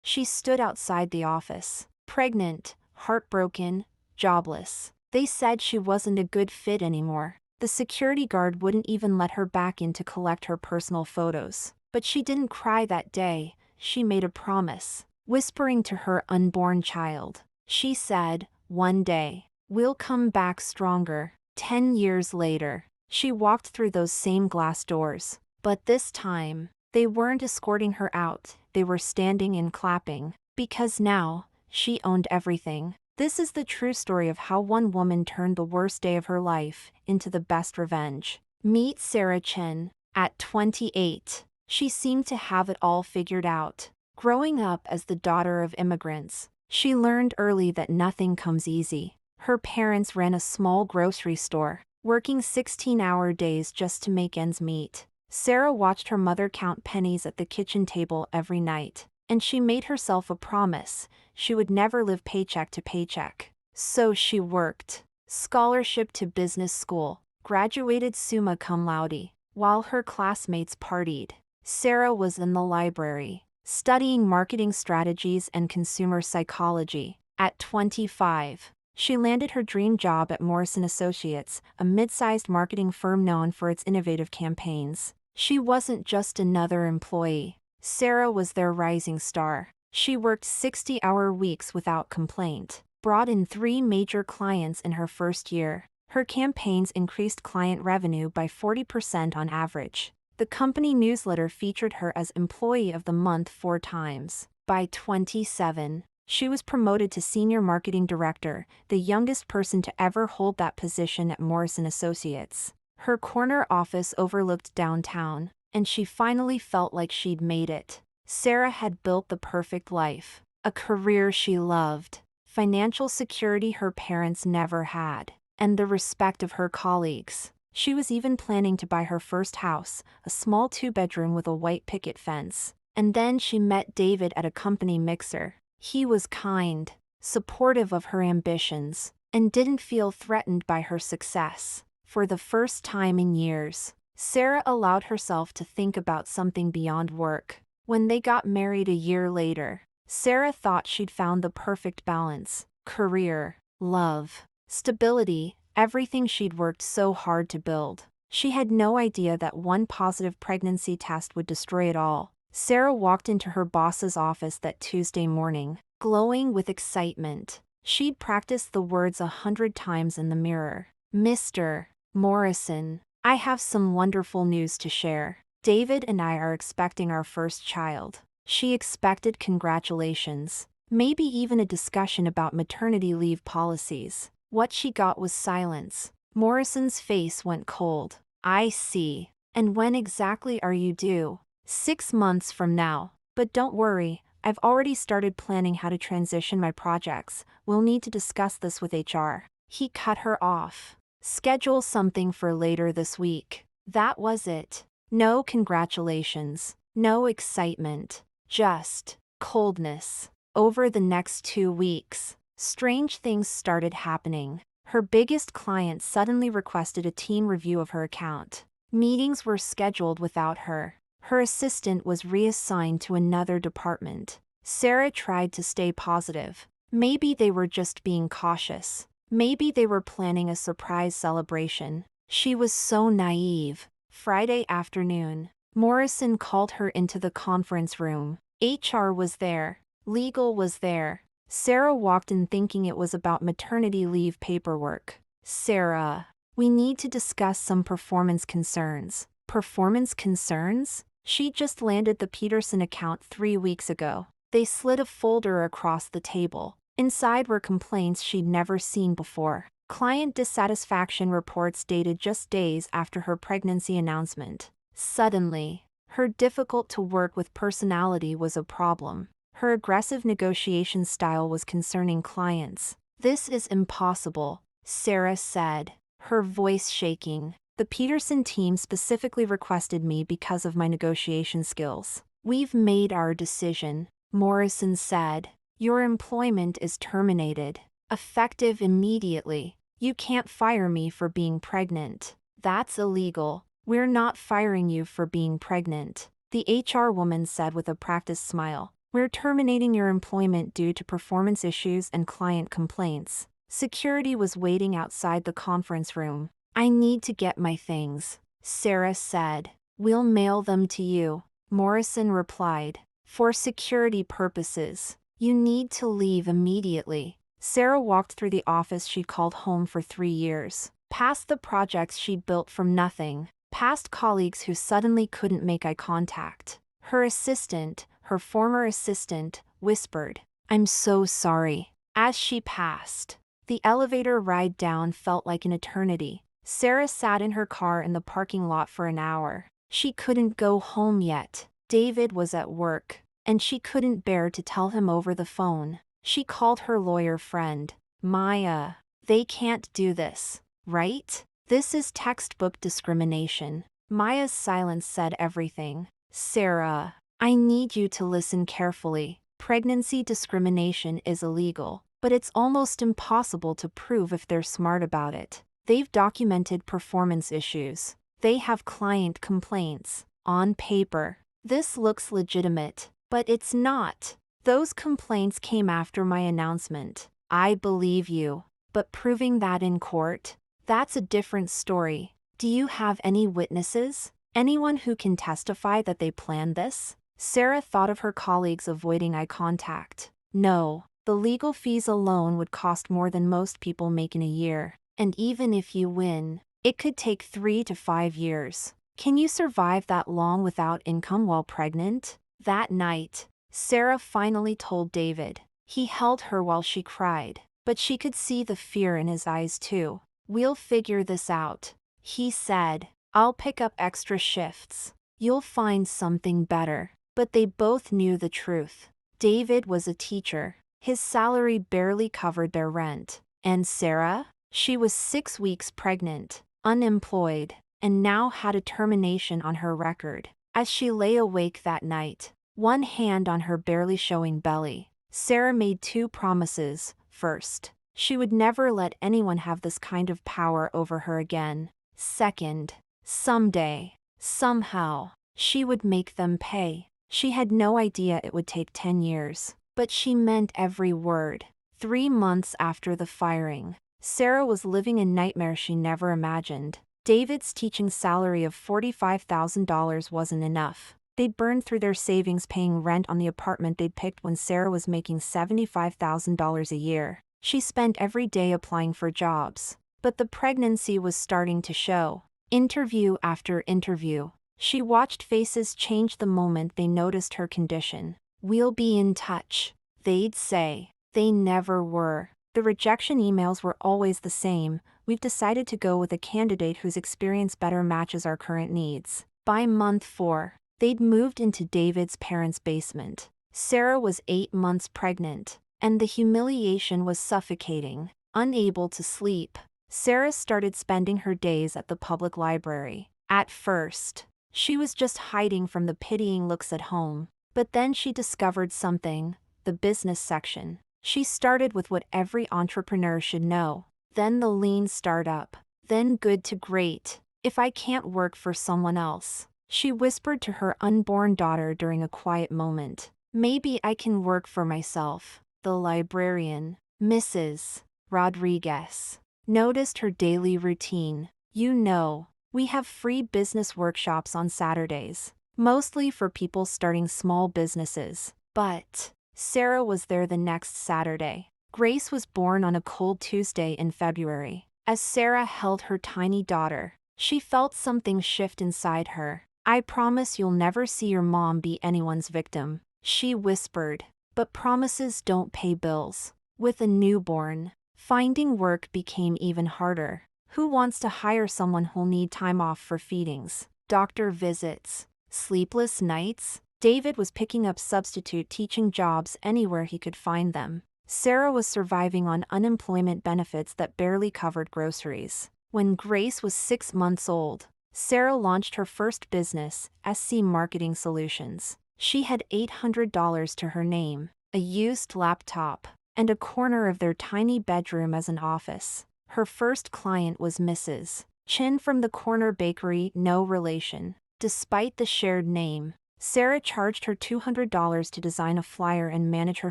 She stood outside the office, pregnant, heartbroken, jobless. They said she wasn't a good fit anymore. The security guard wouldn't even let her back in to collect her personal photos. But she didn't cry that day. She made a promise, whispering to her unborn child. She said, "One day, we'll come back stronger." 10 years later, she walked through those same glass doors. But this time, they weren't escorting her out, they were standing and clapping. Because now, she owned everything. This is the true story of how one woman turned the worst day of her life into the best revenge. Meet Sarah Chen. At 28, she seemed to have it all figured out. Growing up as the daughter of immigrants, she learned early that nothing comes easy. Her parents ran a small grocery store, working 16-hour days just to make ends meet. Sarah watched her mother count pennies at the kitchen table every night, and she made herself a promise: she would never live paycheck to paycheck. So she worked. Scholarship to business school, graduated summa cum laude. While her classmates partied, Sarah was in the library, studying marketing strategies and consumer psychology. At 25, she landed her dream job at Morrison Associates, a mid-sized marketing firm known for its innovative campaigns. She wasn't just another employee. Sarah was their rising star. She worked 60-hour weeks without complaint, brought in 3 major clients in her first year. Her campaigns increased client revenue by 40% on average. The company newsletter featured her as Employee of the Month 4 times. By 27, she was promoted to Senior Marketing Director, the youngest person to ever hold that position at Morrison Associates. Her corner office overlooked downtown, and she finally felt like she'd made it. Sarah had built the perfect life, a career she loved, financial security her parents never had, and the respect of her colleagues. She was even planning to buy her first house, a small 2-bedroom with a white picket fence. And then she met David at a company mixer. He was kind, supportive of her ambitions, and didn't feel threatened by her success. For the first time in years, Sarah allowed herself to think about something beyond work. When they got married a year later, Sarah thought she'd found the perfect balance: career, love, stability, everything she'd worked so hard to build. She had no idea that one positive pregnancy test would destroy it all. Sarah walked into her boss's office that Tuesday morning, glowing with excitement. She'd practiced the words 100 times in the mirror. "Mr. Morrison, I have some wonderful news to share. David and I are expecting our first child." She expected congratulations, maybe even a discussion about maternity leave policies. What she got was silence. Morrison's face went cold. "I see. And when exactly are you due?" 6 months from now. "But don't worry, I've already started planning how to transition my projects. We'll need to discuss this with HR. He cut her off. "Schedule something for later this week." That was it. No congratulations, no excitement, just coldness. Over the next 2 weeks, strange things started happening. Her biggest client suddenly requested a team review of her account. Meetings were scheduled without her. Her assistant was reassigned to another department. Sarah tried to stay positive. Maybe they were just being cautious. Maybe they were planning a surprise celebration. She was so naive. Friday afternoon, Morrison called her into the conference room. HR was there. Legal was there. Sarah walked in thinking it was about maternity leave paperwork. "Sarah, we need to discuss some performance concerns." Performance concerns? She just landed the Peterson account 3 weeks ago. They slid a folder across the table. Inside were complaints she'd never seen before. Client dissatisfaction reports dated just days after her pregnancy announcement. Suddenly, her difficult-to-work-with personality was a problem. Her aggressive negotiation style was concerning clients. "This is impossible," Sarah said, her voice shaking. "The Peterson team specifically requested me because of my negotiation skills." "We've made our decision," Morrison said. "Your employment is terminated, effective immediately. You can't fire me for being pregnant. That's illegal. We're not firing you for being pregnant," the HR woman said with a practiced smile. "We're terminating your employment due to performance issues and client complaints." Security was waiting outside the conference room. "I need to get my things," Sarah said. "We'll mail them to you," Morrison replied. "For security purposes, you need to leave immediately." Sarah walked through the office she'd called home for 3 years, past the projects she'd built from nothing, past colleagues who suddenly couldn't make eye contact. Her assistant, her former assistant, whispered, "I'm so sorry," as she passed. The elevator ride down felt like an eternity. Sarah sat in her car in the parking lot for an hour. She couldn't go home yet. David was at work, and she couldn't bear to tell him over the phone. She called her lawyer friend. "Maya, they can't do this, right? This is textbook discrimination." Maya's silence said everything. "Sarah, I need you to listen carefully. Pregnancy discrimination is illegal, but it's almost impossible to prove if they're smart about it. They've documented performance issues. They have client complaints. On paper, this looks legitimate, but it's not. Those complaints came after my announcement. I believe you, but proving that in court, that's a different story. Do you have any witnesses? Anyone who can testify that they planned this?" Sarah thought of her colleagues avoiding eye contact. "No, the legal fees alone would cost more than most people make in a year. And even if you win, it could take 3 to 5 years. Can you survive that long without income while pregnant?" That night, Sarah finally told David. He held her while she cried, but she could see the fear in his eyes too. "We'll figure this out," he said. "I'll pick up extra shifts. You'll find something better." But they both knew the truth. David was a teacher. His salary barely covered their rent. And Sarah? She was 6 weeks pregnant, unemployed, and now had a termination on her record. As she lay awake that night, one hand on her barely showing belly, Sarah made 2 promises. First, she would never let anyone have this kind of power over her again. Second, someday, somehow, she would make them pay. She had no idea it would take 10 years, but she meant every word. 3 months after the firing, Sarah was living a nightmare she never imagined. David's teaching salary of $45,000 wasn't enough. They'd burned through their savings paying rent on the apartment they'd picked when Sarah was making $75,000 a year. She spent every day applying for jobs, but the pregnancy was starting to show. Interview after interview, she watched faces change the moment they noticed her condition. "We'll be in touch," they'd say. They never were. The rejection emails were always the same. "We've decided to go with a candidate whose experience better matches our current needs." By month 4, they'd moved into David's parents' basement. Sarah was 8 months pregnant, and the humiliation was suffocating. Unable to sleep, Sarah started spending her days at the public library. At first, she was just hiding from the pitying looks at home. But then she discovered something: the business section. She started with what every entrepreneur should know. Then the lean startup. Then good to great. "If I can't work for someone else," she whispered to her unborn daughter during a quiet moment, "maybe I can work for myself." The librarian, Mrs. Rodriguez, noticed her daily routine. "You know, we have free business workshops on Saturdays, mostly for people starting small businesses." But Sarah was there the next Saturday. Grace was born on a cold Tuesday in February. As Sarah held her tiny daughter, she felt something shift inside her. "I promise you'll never see your mom be anyone's victim," she whispered. But promises don't pay bills. With a newborn, finding work became even harder. Who wants to hire someone who'll need time off for feedings, doctor visits, sleepless nights? David was picking up substitute teaching jobs anywhere he could find them. Sarah was surviving on unemployment benefits that barely covered groceries. When Grace was 6 months old, Sarah launched her first business, SC Marketing Solutions. She had $800 to her name, a used laptop, and a corner of their tiny bedroom as an office. Her first client was Mrs. Chin from the corner bakery, no relation. Despite the shared name, Sarah charged her $200 to design a flyer and manage her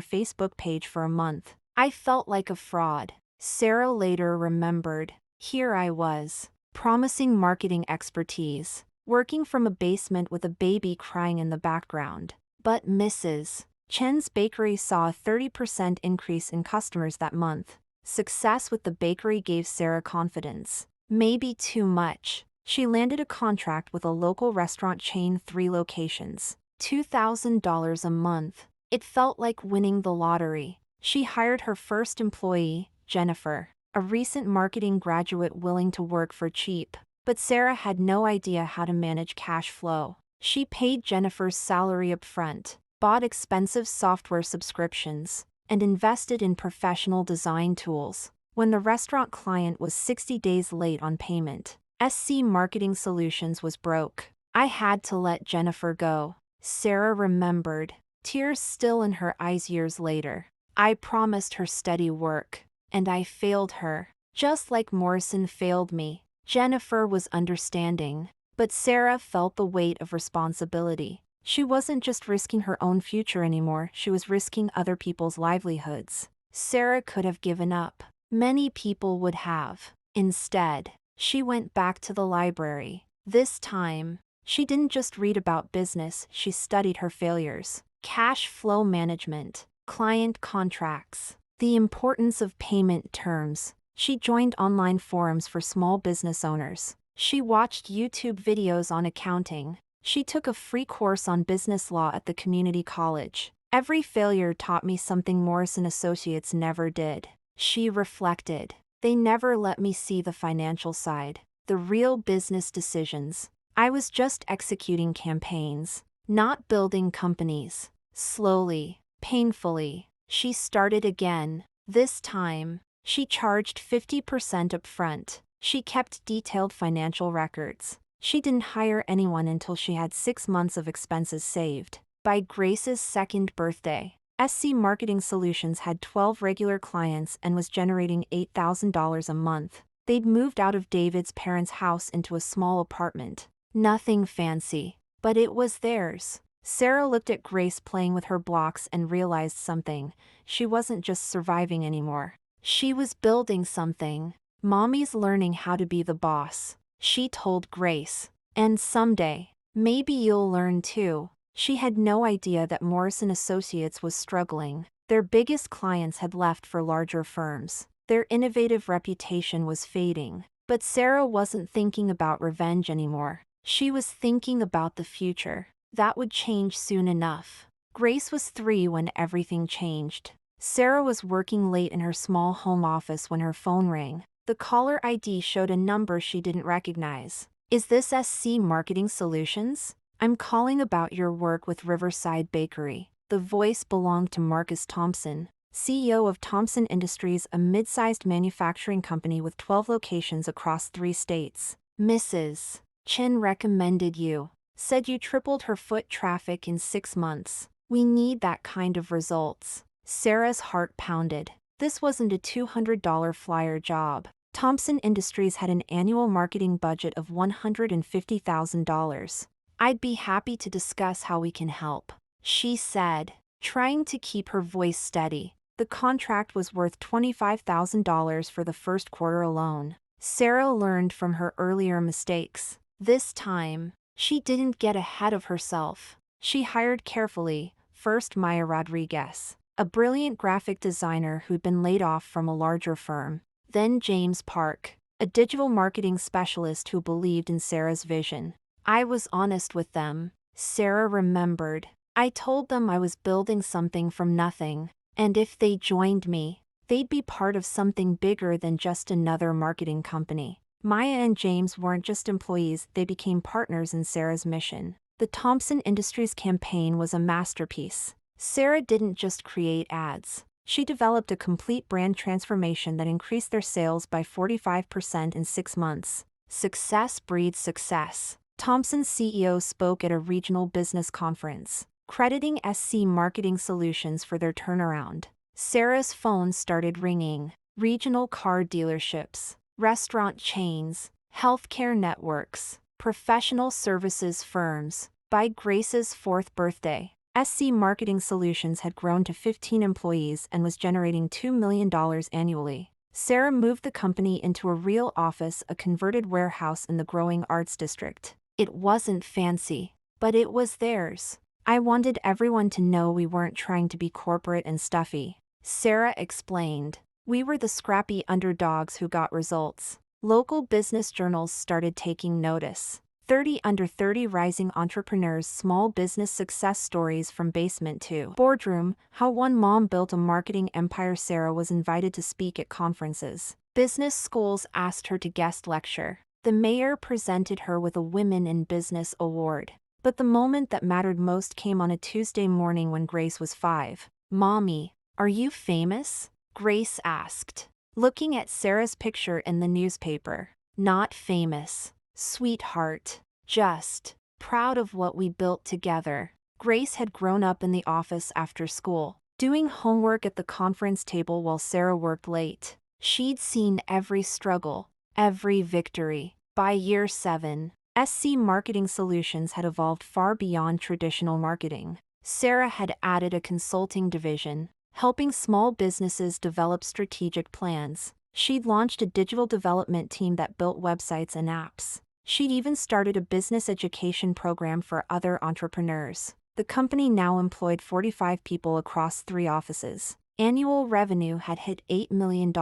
Facebook page for a month. I felt like a fraud. Sarah later remembered. Here I was, promising marketing expertise, working from a basement with a baby crying in the background. But Mrs. Chen's bakery saw a 30% increase in customers that month. Success with the bakery gave Sarah confidence. Maybe too much. She landed a contract with a local restaurant chain, 3 locations. $2,000 a month. It felt like winning the lottery. She hired her first employee, Jennifer, a recent marketing graduate willing to work for cheap. But Sarah had no idea how to manage cash flow. She paid Jennifer's salary up front, bought expensive software subscriptions, and invested in professional design tools. When the restaurant client was 60 days late on payment, SC Marketing Solutions was broke. I had to let Jennifer go. Sarah remembered, tears still in her eyes years later. I promised her steady work, and I failed her, just like Morrison failed me. Jennifer was understanding, but Sarah felt the weight of responsibility. She wasn't just risking her own future anymore, she was risking other people's livelihoods. Sarah could have given up. Many people would have. Instead, she went back to the library. This time, she didn't just read about business, she studied her failures. Cash flow management, client contracts, the importance of payment terms. She joined online forums for small business owners. She watched YouTube videos on accounting. She took a free course on business law at the community college. Every failure taught me something Morrison Associates never did. She reflected. They never let me see the financial side, the real business decisions. I was just executing campaigns, not building companies. Slowly, painfully, she started again. This time, she charged 50% upfront. She kept detailed financial records. She didn't hire anyone until she had 6 months of expenses saved. By Grace's second birthday, SC Marketing Solutions had 12 regular clients and was generating $8,000 a month. They'd moved out of David's parents' house into a small apartment. Nothing fancy, but it was theirs. Sarah looked at Grace playing with her blocks and realized something. She wasn't just surviving anymore. She was building something. Mommy's learning how to be the boss, she told Grace. And someday, maybe you'll learn too. She had no idea that Morrison Associates was struggling. Their biggest clients had left for larger firms. Their innovative reputation was fading. But Sarah wasn't thinking about revenge anymore. She was thinking about the future. That would change soon enough. Grace was 3 when everything changed. Sarah was working late in her small home office when her phone rang. The caller ID showed a number she didn't recognize. Is this SC Marketing Solutions? I'm calling about your work with Riverside Bakery. The voice belonged to Marcus Thompson, CEO of Thompson Industries, a mid-sized manufacturing company with 12 locations across 3 states. Mrs. Chin recommended you. Said you tripled her foot traffic in 6 months. We need that kind of results. Sarah's heart pounded. This wasn't a $200 flyer job. Thompson Industries had an annual marketing budget of $150,000. I'd be happy to discuss how we can help, she said, trying to keep her voice steady. The contract was worth $25,000 for the first quarter alone. Sarah learned from her earlier mistakes. This time, she didn't get ahead of herself. She hired carefully. First, Maya Rodriguez, a brilliant graphic designer who'd been laid off from a larger firm. Then James Park, a digital marketing specialist who believed in Sarah's vision. I was honest with them, Sarah remembered. I told them I was building something from nothing, and if they joined me, they'd be part of something bigger than just another marketing company. Maya and James weren't just employees, they became partners in Sarah's mission. The Thompson Industries campaign was a masterpiece. Sarah didn't just create ads. She developed a complete brand transformation that increased their sales by 45% in 6 months. Success breeds success. Thompson's CEO spoke at a regional business conference, crediting SC Marketing Solutions for their turnaround. Sarah's phone started ringing. Regional car dealerships, restaurant chains, healthcare networks, professional services firms. By Grace's fourth birthday, SC Marketing Solutions had grown to 15 employees and was generating $2 million annually. Sarah moved the company into a real office, a converted warehouse in the growing arts district. It wasn't fancy, but it was theirs. I wanted everyone to know we weren't trying to be corporate and stuffy. Sarah explained. We were the scrappy underdogs who got results. Local business journals started taking notice. 30 Under 30 Rising Entrepreneurs Small Business Success Stories from Basement to Boardroom, How One Mom Built a Marketing Empire. Sarah was invited to speak at conferences. Business schools asked her to guest lecture. The mayor presented her with a Women in Business award. But the moment that mattered most came on a Tuesday morning when Grace was 5. "Mommy, are you famous?" Grace asked, looking at Sarah's picture in the newspaper. "Not famous, sweetheart. Just proud of what we built together." Grace had grown up in the office after school, doing homework at the conference table while Sarah worked late. She'd seen every struggle, every victory. By year 7, SC Marketing Solutions had evolved far beyond traditional marketing. Sarah had added a consulting division, helping small businesses develop strategic plans. She'd launched a digital development team that built websites and apps. She'd even started a business education program for other entrepreneurs. The company now employed 45 people across 3 offices. Annual revenue had hit $8 million.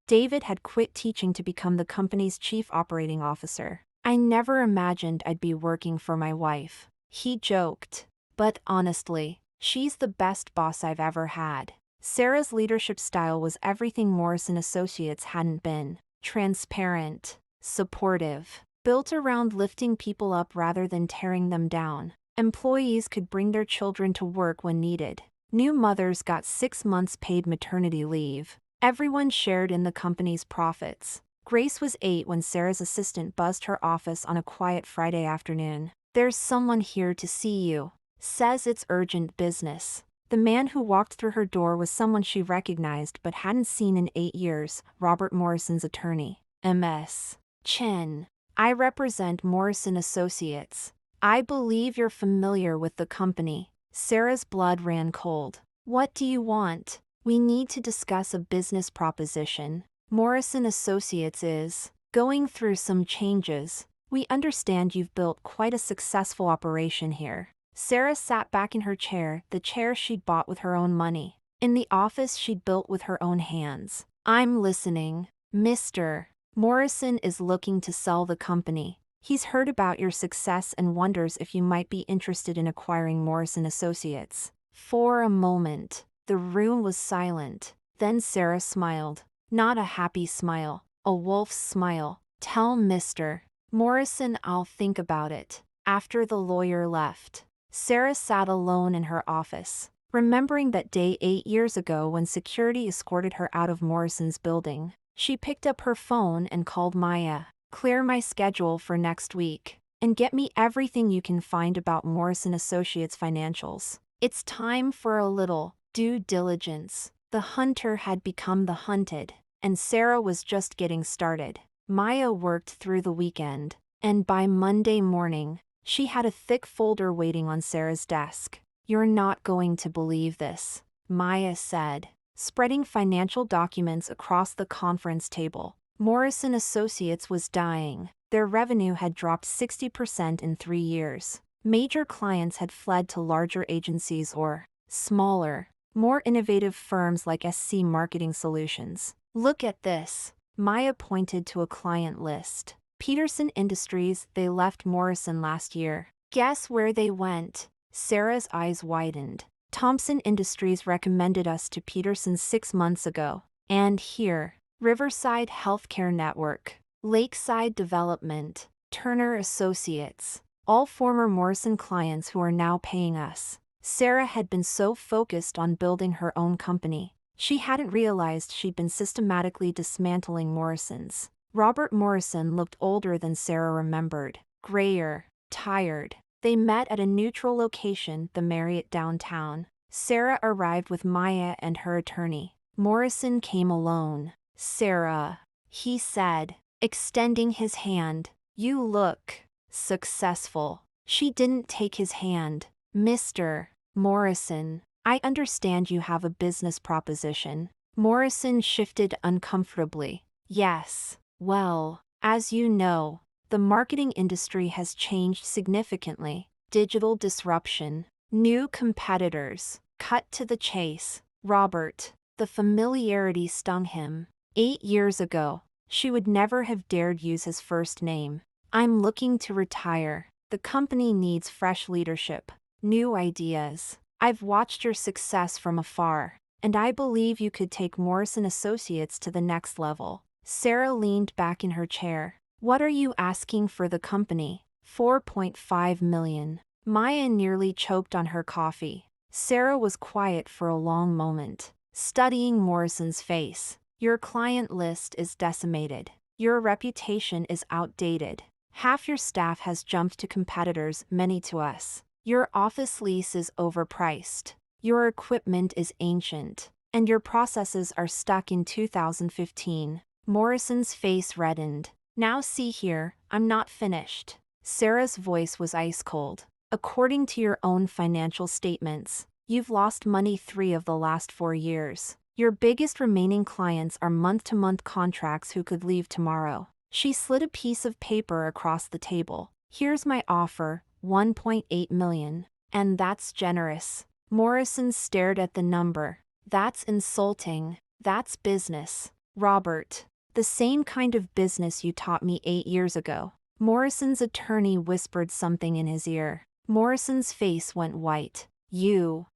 David had quit teaching to become the company's chief operating officer. "I never imagined I'd be working for my wife," he joked. "But honestly, she's the best boss I've ever had." Sarah's leadership style was everything Morrison Associates hadn't been. Transparent, supportive, built around lifting people up rather than tearing them down. Employees could bring their children to work when needed. New mothers got 6 months paid maternity leave. Everyone shared in the company's profits. Grace was 8 when Sarah's assistant buzzed her office on a quiet Friday afternoon. "There's someone here to see you. Says it's urgent business." The man who walked through her door was someone she recognized but hadn't seen in 8 years, Robert Morrison's attorney. "Ms. Chen, I represent Morrison Associates. I believe you're familiar with the company." Sarah's blood ran cold. "What do you want?" "We need to discuss a business proposition. Morrison Associates is going through some changes. We understand you've built quite a successful operation here." Sarah sat back in her chair, the chair she'd bought with her own money. In the office she'd built with her own hands. "I'm listening. Mr. Morrison is looking to sell the company. He's heard about your success and wonders if you might be interested in acquiring Morrison Associates." For a moment, the room was silent. Then Sarah smiled. Not a happy smile, a wolf's smile. "Tell Mr. Morrison I'll think about it." After the lawyer left, Sarah sat alone in her office, remembering that day 8 years ago when security escorted her out of Morrison's building. She picked up her phone and called Maya. "Clear my schedule for next week, and get me everything you can find about Morrison Associates financials. It's time for a little due diligence." The hunter had become the hunted, and Sarah was just getting started. Maya worked through the weekend, and by Monday morning, she had a thick folder waiting on Sarah's desk. "You're not going to believe this," Maya said, spreading financial documents across the conference table. Morrison Associates was dying. Their revenue had dropped 60% in 3 years. Major clients had fled to larger agencies or smaller, more innovative firms like SC Marketing Solutions. "Look at this." Maya pointed to a client list. Peterson Industries. They left Morrison last year. "Guess where they went?" Sarah's eyes widened. "Thompson Industries recommended us to Peterson 6 months ago. And here, Riverside Healthcare Network, Lakeside Development, Turner Associates, all former Morrison clients who are now paying us." Sarah had been so focused on building her own company, she hadn't realized she'd been systematically dismantling Morrison's. Robert Morrison looked older than Sarah remembered, grayer, tired. They met at a neutral location, the Marriott downtown. Sarah arrived with Maya and her attorney. Morrison came alone. "Sarah," he said, extending his hand, "you look successful." She didn't take his hand. Mr. Morrison, I understand you have a business proposition. Morrison shifted uncomfortably. Yes, well, as you know, the marketing industry has changed significantly. Digital disruption, new competitors. Cut to the chase. Robert. The familiarity stung him. 8 years ago, she would never have dared use his first name. I'm looking to retire. The company needs fresh leadership, new ideas. I've watched your success from afar, and I believe you could take Morrison Associates to the next level. Sarah leaned back in her chair. What are you asking for the company? 4.5 million. Maya nearly choked on her coffee. Sarah was quiet for a long moment, studying Morrison's face. Your client list is decimated. Your reputation is outdated. Half your staff has jumped to competitors, many to us. Your office lease is overpriced. Your equipment is ancient. And your processes are stuck in 2015. Morrison's face reddened. Now see here, I'm not finished. Sarah's voice was ice cold. According to your own financial statements, you've lost money 3 of the last 4 years. Your biggest remaining clients are month-to-month contracts who could leave tomorrow. She slid a piece of paper across the table. Here's my offer, 1.8 million. And that's generous. Morrison stared at the number. That's insulting. That's business. Robert. The same kind of business you taught me 8 years ago. Morrison's attorney whispered something in his ear. Morrison's face went white. You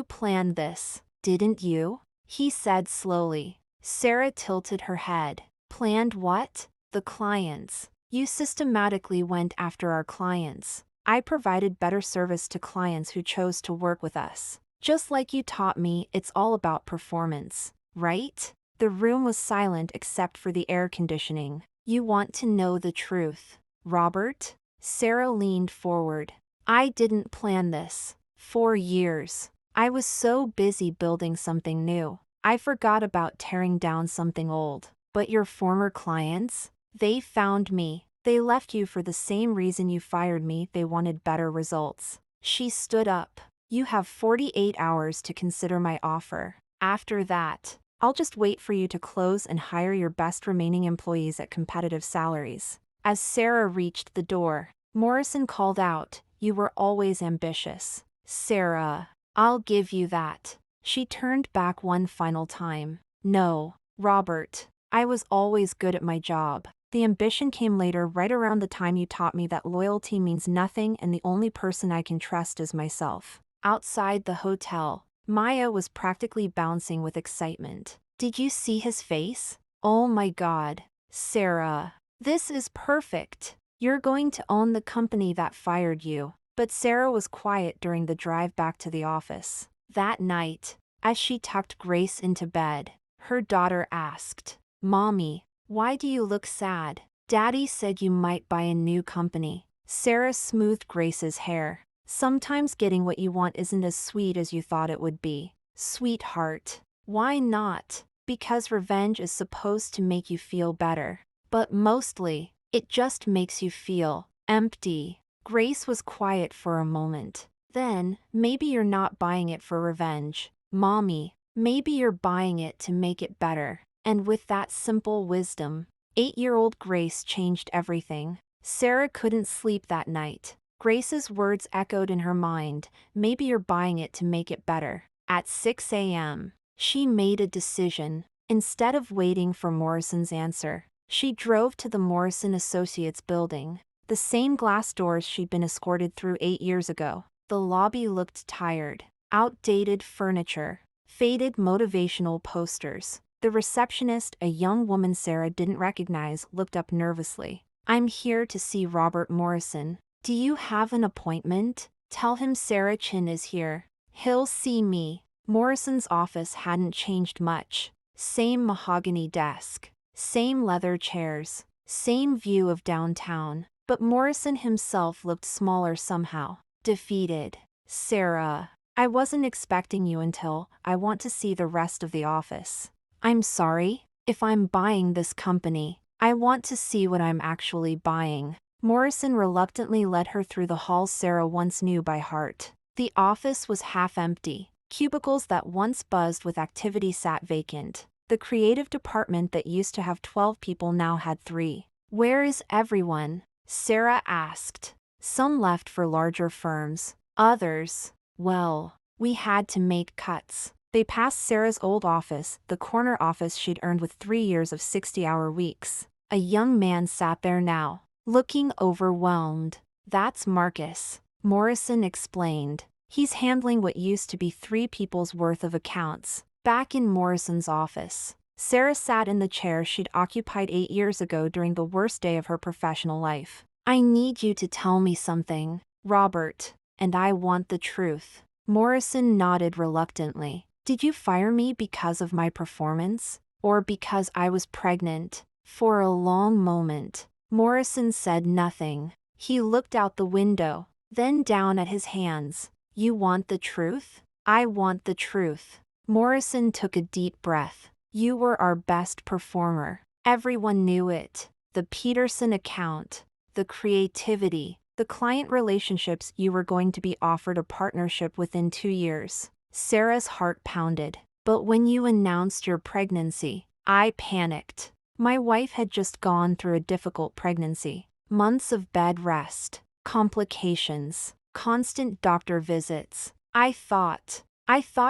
planned this, didn't you? He said slowly. Sarah tilted her head. Planned what? The clients. You systematically went after our clients. I provided better service to clients who chose to work with us. Just like you taught me, it's all about performance, right? The room was silent except for the air conditioning. You want to know the truth, Robert? Sarah leaned forward. I didn't plan this. 4 years. I was so busy building something new. I forgot about tearing down something old. But your former clients? They found me. They left you for the same reason you fired me. They wanted better results. She stood up. You have 48 hours to consider my offer. After that, I'll just wait for you to close and hire your best remaining employees at competitive salaries. As Sarah reached the door, Morrison called out, You were always ambitious. Sarah, I'll give you that. She turned back one final time. No, Robert, I was always good at my job. The ambition came later, right around the time you taught me that loyalty means nothing and the only person I can trust is myself. Outside the hotel, Maya was practically bouncing with excitement. Did you see his face? Oh my God, Sarah, this is perfect. You're going to own the company that fired you. But Sarah was quiet during the drive back to the office. That night, as she tucked Grace into bed, her daughter asked, Mommy, why do you look sad? Daddy said you might buy a new company. Sarah smoothed Grace's hair. Sometimes getting what you want isn't as sweet as you thought it would be. Sweetheart. Why not? Because revenge is supposed to make you feel better. But mostly, it just makes you feel empty. Grace was quiet for a moment. Then, maybe you're not buying it for revenge. Mommy, maybe you're buying it to make it better. And with that simple wisdom, 8-year-old Grace changed everything. Sarah couldn't sleep that night. Grace's words echoed in her mind, maybe you're buying it to make it better. At 6 a.m., she made a decision. Instead of waiting for Morrison's answer, she drove to the Morrison Associates building, the same glass doors she'd been escorted through 8 years ago. The lobby looked tired. Outdated furniture, faded motivational posters. The receptionist, a young woman Sarah didn't recognize, looked up nervously. I'm here to see Robert Morrison. Do you have an appointment? Tell him Sarah Chin is here. He'll see me. Morrison's office hadn't changed much. Same mahogany desk, same leather chairs, same view of downtown. But Morrison himself looked smaller somehow. Defeated. Sarah, I wasn't expecting you until I want to see the rest of the office. I'm sorry, if I'm buying this company, I want to see what I'm actually buying. Morrison reluctantly led her through the halls Sarah once knew by heart. The office was half empty. Cubicles that once buzzed with activity sat vacant. The creative department that used to have 12 people now had 3. "Where is everyone?" Sarah asked. Some left for larger firms. Others, well, we had to make cuts. They passed Sarah's old office, the corner office she'd earned with 3 years of 60-hour weeks. A young man sat there now, looking overwhelmed. "That's Marcus," Morrison explained. "He's handling what used to be 3 people's worth of accounts." Back in Morrison's office, Sarah sat in the chair she'd occupied 8 years ago during the worst day of her professional life. "I need you to tell me something, Robert, and I want the truth." Morrison nodded reluctantly. "Did you fire me because of my performance? Or because I was pregnant?" For a long moment, Morrison said nothing. He looked out the window, then down at his hands. "You want the truth?" "I want the truth." Morrison took a deep breath. "You were our best performer. Everyone knew it. The Peterson account, the creativity, the client relationships. You were going to be offered a partnership within 2 years." Sarah's heart pounded. "But when you announced your pregnancy, I panicked. My wife had just gone through a difficult pregnancy. Months of bed rest, complications, constant doctor visits. I thought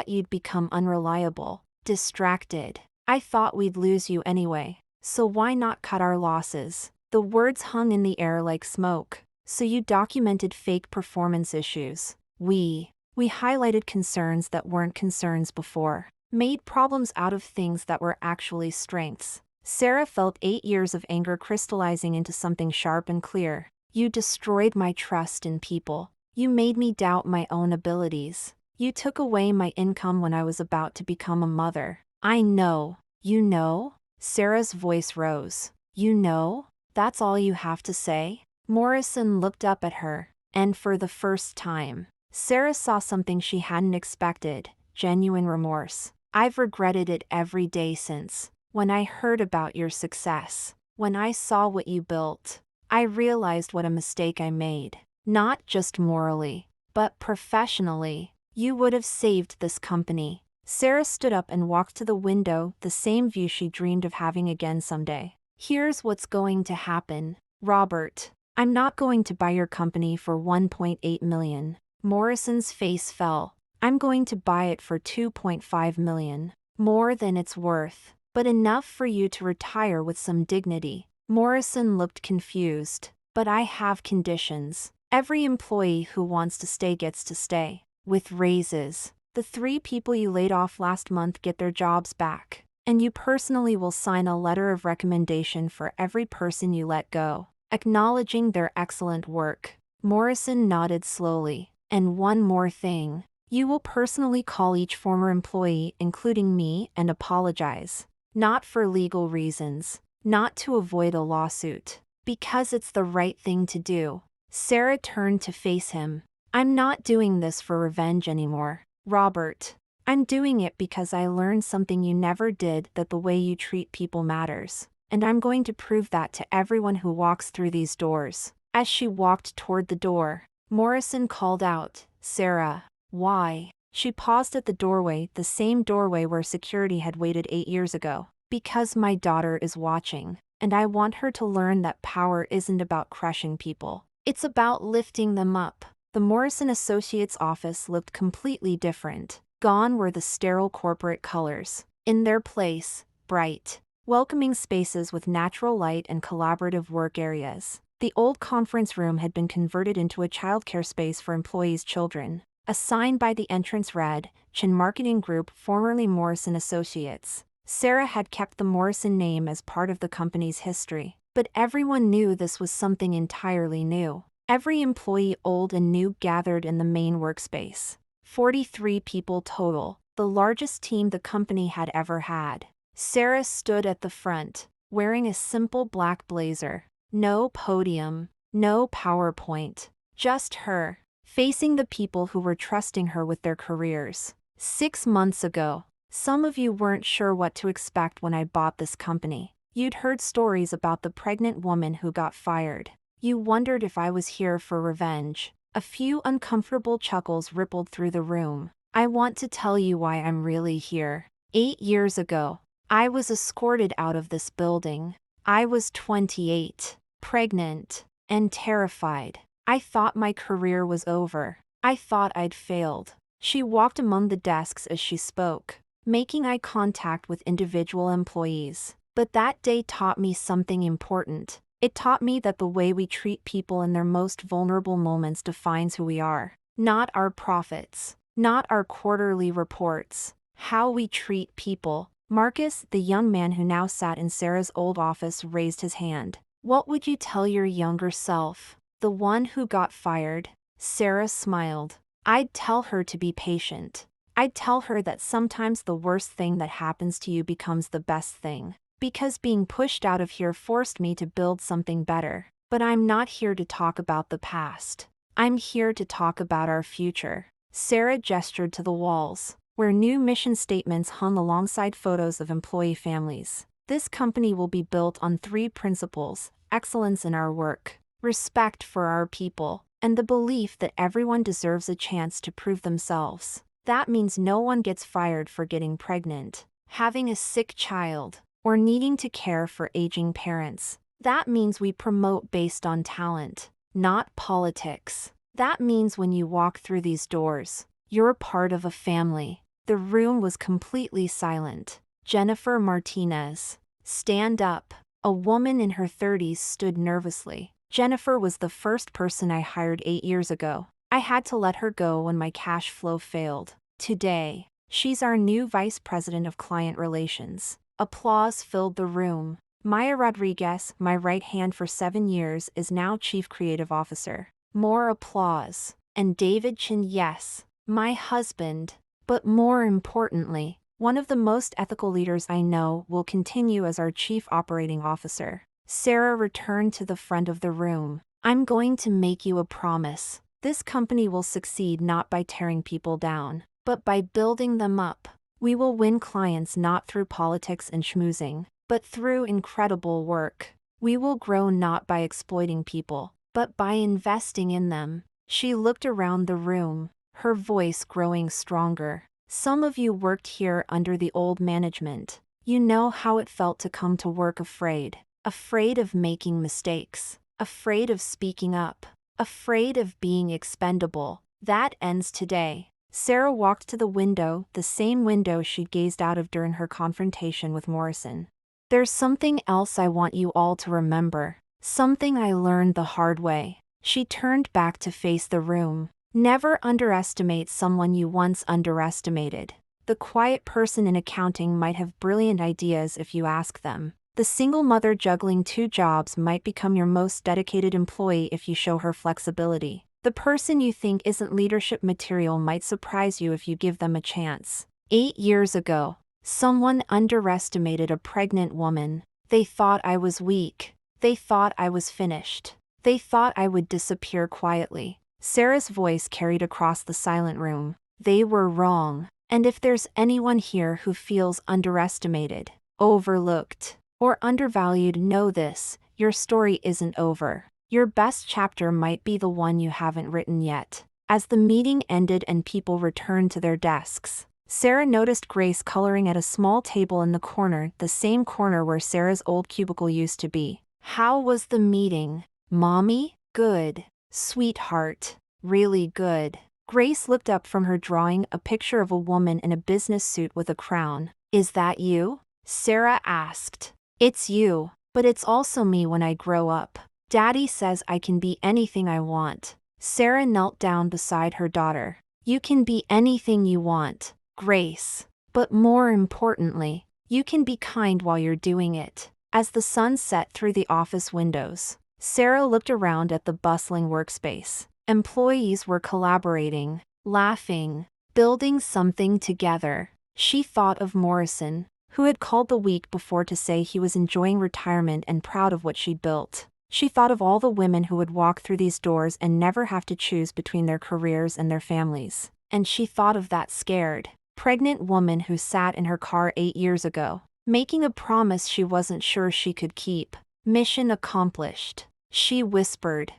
you'd become unreliable, distracted. I thought we'd lose you anyway. So why not cut our losses?" The words hung in the air like smoke. "So you documented fake performance issues. We highlighted concerns that weren't concerns before. Made problems out of things that were actually strengths." Sarah felt 8 years of anger crystallizing into something sharp and clear. "You destroyed my trust in people. You made me doubt my own abilities. You took away my income when I was about to become a mother. I know." "You know?" Sarah's voice rose. "You know? That's all you have to say?" Morrison looked up at her, and for the first time, Sarah saw something she hadn't expected: genuine remorse. "I've regretted it every day since. When I heard about your success, when I saw what you built, I realized what a mistake I made. Not just morally, but professionally. You would have saved this company." Sarah stood up and walked to the window, the same view she dreamed of having again someday. "Here's what's going to happen, Robert. I'm not going to buy your company for $1.8 million. Morrison's face fell. "I'm going to buy it for $2.5 million. More than it's worth, but enough for you to retire with some dignity." Morrison looked confused. "But I have conditions. Every employee who wants to stay gets to stay. With raises. The 3 people you laid off last month get their jobs back. And you personally will sign a letter of recommendation for every person you let go, acknowledging their excellent work." Morrison nodded slowly. "And one more thing. You will personally call each former employee, including me, and apologize. Not for legal reasons. Not to avoid a lawsuit. Because it's the right thing to do." Sarah turned to face him. "I'm not doing this for revenge anymore, Robert. I'm doing it because I learned something you never did, that the way you treat people matters. And I'm going to prove that to everyone who walks through these doors." As she walked toward the door, Morrison called out, "Sarah." "Why?" She paused at the doorway, the same doorway where security had waited 8 years ago. "Because my daughter is watching, and I want her to learn that power isn't about crushing people. It's about lifting them up." The Morrison Associates office looked completely different. Gone were the sterile corporate colors. In their place, bright, welcoming spaces with natural light and collaborative work areas. The old conference room had been converted into a childcare space for employees' children. A sign by the entrance read, "Chin Marketing Group, formerly Morrison Associates." Sarah had kept the Morrison name as part of the company's history, but everyone knew this was something entirely new. Every employee, old and new, gathered in the main workspace. 43 people total, the largest team the company had ever had. Sarah stood at the front, wearing a simple black blazer. No podium, no PowerPoint. Just her, facing the people who were trusting her with their careers. 6 months ago, some of you weren't sure what to expect when I bought this company. You'd heard stories about the pregnant woman who got fired. You wondered if I was here for revenge. A few uncomfortable chuckles rippled through the room. I want to tell you why I'm really here. 8 years ago, I was escorted out of this building. I was 28, pregnant, and terrified. I thought my career was over. I thought I'd failed. She walked among the desks as she spoke, making eye contact with individual employees. But that day taught me something important. It taught me that the way we treat people in their most vulnerable moments defines who we are. Not our profits, not our quarterly reports. How we treat people. Marcus, the young man who now sat in Sarah's old office, raised his hand. What would you tell your younger self? The one who got fired? Sarah smiled. I'd tell her to be patient. I'd tell her that sometimes the worst thing that happens to you becomes the best thing. Because being pushed out of here forced me to build something better. But I'm not here to talk about the past. I'm here to talk about our future. Sarah gestured to the walls, where new mission statements hung alongside photos of employee families. This company will be built on 3 principles: excellence in our work, respect for our people, and the belief that everyone deserves a chance to prove themselves. That means no one gets fired for getting pregnant, having a sick child, or needing to care for aging parents. That means we promote based on talent, not politics. That means when you walk through these doors, you're a part of a family. The room was completely silent. Jennifer Martinez. Stand up. A woman in her 30s stood nervously. Jennifer was the first person I hired 8 years ago. I had to let her go when my cash flow failed. Today, she's our new vice president of client relations. Applause filled the room. Maya Rodriguez, my right hand for 7 years, is now chief creative officer. More applause. And David Chin, yes, my husband. But more importantly, one of the most ethical leaders I know, will continue as our chief operating officer. Sarah returned to the front of the room. I'm going to make you a promise. This company will succeed not by tearing people down, but by building them up. We will win clients not through politics and schmoozing, but through incredible work. We will grow not by exploiting people, but by investing in them. She looked around the room, her voice growing stronger. Some of you worked here under the old management. You know how it felt to come to work afraid. Afraid of making mistakes. Afraid of speaking up. Afraid of being expendable. That ends today. Sarah walked to the window, the same window she'd gazed out of during her confrontation with Morrison. There's something else I want you all to remember. Something I learned the hard way. She turned back to face the room. Never underestimate someone you once underestimated. The quiet person in accounting might have brilliant ideas if you ask them. The single mother juggling 2 jobs might become your most dedicated employee if you show her flexibility. The person you think isn't leadership material might surprise you if you give them a chance. 8 years ago, someone underestimated a pregnant woman. They thought I was weak. They thought I was finished. They thought I would disappear quietly. Sarah's voice carried across the silent room. They were wrong. And if there's anyone here who feels underestimated, overlooked, or undervalued, know this: your story isn't over. Your best chapter might be the one you haven't written yet. As the meeting ended and people returned to their desks, Sarah noticed Grace coloring at a small table in the corner, the same corner where Sarah's old cubicle used to be. How was the meeting, Mommy? Good. Sweetheart. Really good. Grace looked up from her drawing, a picture of a woman in a business suit with a crown. Is that you? Sarah asked. It's you, but it's also me when I grow up. Daddy says I can be anything I want. Sarah knelt down beside her daughter. You can be anything you want, Grace. But more importantly, you can be kind while you're doing it. As the sun set through the office windows, Sarah looked around at the bustling workspace. Employees were collaborating, laughing, building something together. She thought of Morrison, who had called the week before to say he was enjoying retirement and proud of what she'd built. She thought of all the women who would walk through these doors and never have to choose between their careers and their families. And she thought of that scared, pregnant woman who sat in her car 8 years ago, making a promise she wasn't sure she could keep. Mission accomplished. She whispered.